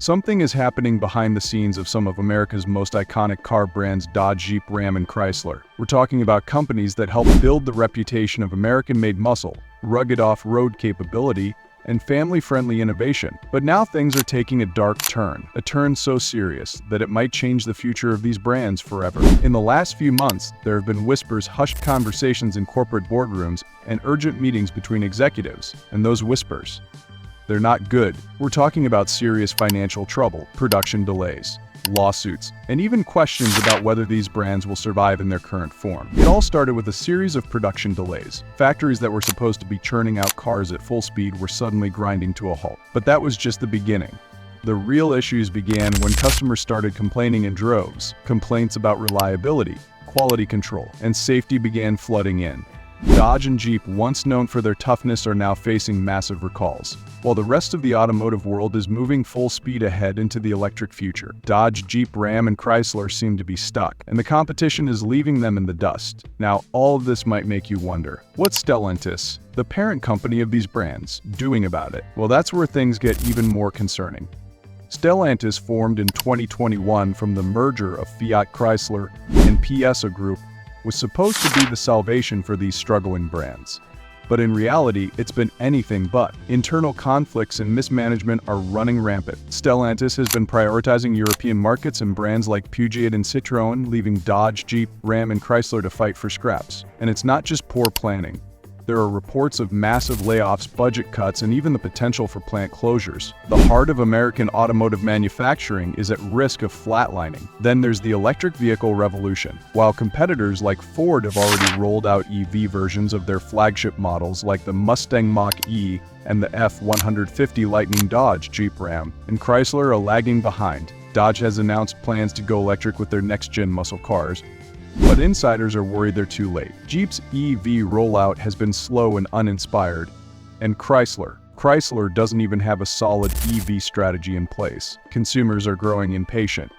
Something is happening behind the scenes of some of America's most iconic car brands, Dodge, Jeep, Ram, and Chrysler. We're talking about companies that help build the reputation of American-made muscle, rugged off-road capability, and family-friendly innovation. But now things are taking a dark turn, a turn so serious that it might change the future of these brands forever. In the last few months, there have been whispers, hushed conversations in corporate boardrooms, and urgent meetings between executives. And those whispers, they're not good. We're talking about serious financial trouble, production delays, lawsuits, and even questions about whether these brands will survive in their current form. It all started with a series of production delays. Factories that were supposed to be churning out cars at full speed were suddenly grinding to a halt. But that was just the beginning. The real issues began when customers started complaining in droves. Complaints about reliability, quality control, and safety began flooding in. Dodge and Jeep, once known for their toughness, are now facing massive recalls. While the rest of the automotive world is moving full speed ahead into the electric future, Dodge, Jeep, Ram, and Chrysler seem to be stuck, and the competition is leaving them in the dust. Now, all of this might make you wonder, what's Stellantis, the parent company of these brands, doing about it? Well, that's where things get even more concerning. Stellantis, formed in 2021 from the merger of Fiat Chrysler and PSA Group, was supposed to be the salvation for these struggling brands. But in reality, it's been anything but. Internal conflicts and mismanagement are running rampant. Stellantis has been prioritizing European markets and brands like Peugeot and Citroën, leaving Dodge, Jeep, Ram, and Chrysler to fight for scraps. And it's not just poor planning. There are reports of massive layoffs, budget cuts, and even the potential for plant closures. The heart of American automotive manufacturing is at risk of flatlining. Then there's the electric vehicle revolution. While competitors like Ford have already rolled out EV versions of their flagship models like the Mustang Mach-E and the F-150 Lightning, Dodge, Jeep, Ram, and Chrysler are lagging behind. Dodge has announced plans to go electric with their next-gen muscle cars, but insiders are worried they're too late. Jeep's EV rollout has been slow and uninspired, and Chrysler doesn't even have a solid EV strategy in place. Consumers are growing impatient.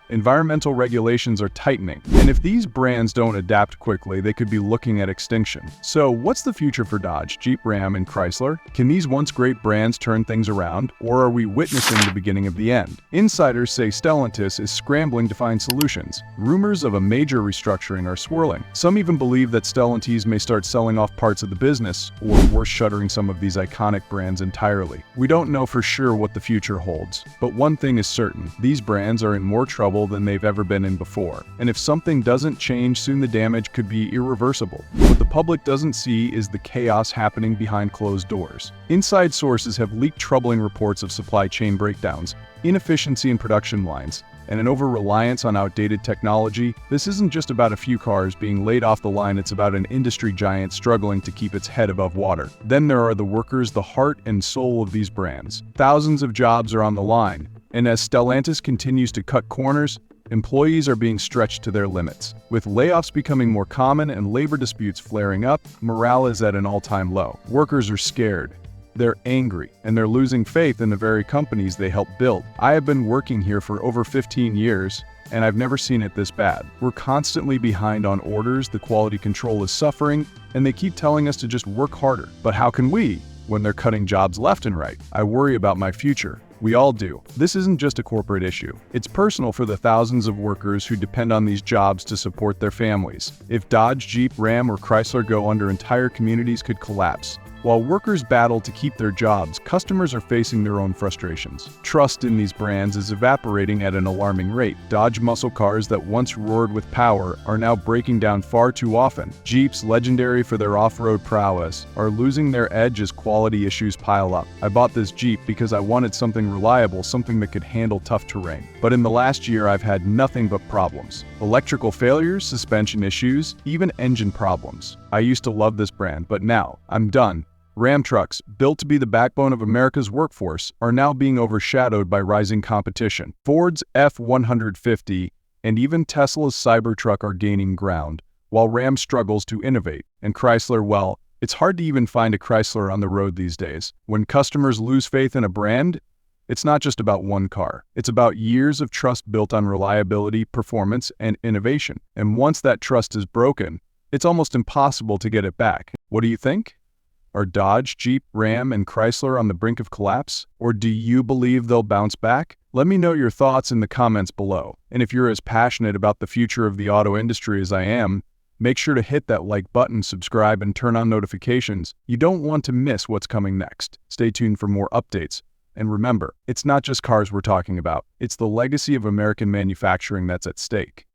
Environmental regulations are tightening, and if these brands don't adapt quickly, they could be looking at extinction. So what's the future for Dodge, Jeep, Ram, and Chrysler? Can these once great brands turn things around, or are we witnessing the beginning of the end? Insiders say Stellantis is scrambling to find solutions. Rumors of a major restructuring are swirling. Some even believe that Stellantis may start selling off parts of the business, or worse, shuttering some of these iconic brands entirely. We don't know for sure what the future holds, but one thing is certain: these brands are in more trouble than they've ever been in before. And if something doesn't change soon, the damage could be irreversible. What the public doesn't see is the chaos happening behind closed doors. Inside sources have leaked troubling reports of supply chain breakdowns, inefficiency in production lines, and an over-reliance on outdated technology. This isn't just about a few cars being laid off the line, it's about an industry giant struggling to keep its head above water. Then there are the workers, the heart and soul of these brands. Thousands of jobs are on the line, and as Stellantis continues to cut corners, employees are being stretched to their limits. With layoffs becoming more common and labor disputes flaring up, morale is at an all-time low. Workers are scared. They're angry, and they're losing faith in the very companies they helped build. I have been working here for over 15 years, and I've never seen it this bad. We're constantly behind on orders, the quality control is suffering, and they keep telling us to just work harder. But how can we, when they're cutting jobs left and right? I worry about my future. We all do. This isn't just a corporate issue. It's personal for the thousands of workers who depend on these jobs to support their families. If Dodge, Jeep, Ram, or Chrysler go under, entire communities could collapse. While workers battle to keep their jobs, customers are facing their own frustrations. Trust in these brands is evaporating at an alarming rate. Dodge muscle cars that once roared with power are now breaking down far too often. Jeeps, legendary for their off-road prowess, are losing their edge as quality issues pile up. I bought this Jeep because I wanted something reliable, something that could handle tough terrain. But in the last year, I've had nothing but problems. Electrical failures, suspension issues, even engine problems. I used to love this brand, but now I'm done. Ram trucks, built to be the backbone of America's workforce, are now being overshadowed by rising competition. Ford's F-150 and even Tesla's Cybertruck are gaining ground, while Ram struggles to innovate. And Chrysler, well, it's hard to even find a Chrysler on the road these days. When customers lose faith in a brand, it's not just about one car. It's about years of trust built on reliability, performance, and innovation. And once that trust is broken, it's almost impossible to get it back. What do you think? Are Dodge, Jeep, Ram, and Chrysler on the brink of collapse? Or do you believe they'll bounce back? Let me know your thoughts in the comments below. And if you're as passionate about the future of the auto industry as I am, make sure to hit that like button, subscribe, and turn on notifications. You don't want to miss what's coming next. Stay tuned for more updates. And remember, it's not just cars we're talking about. It's the legacy of American manufacturing that's at stake.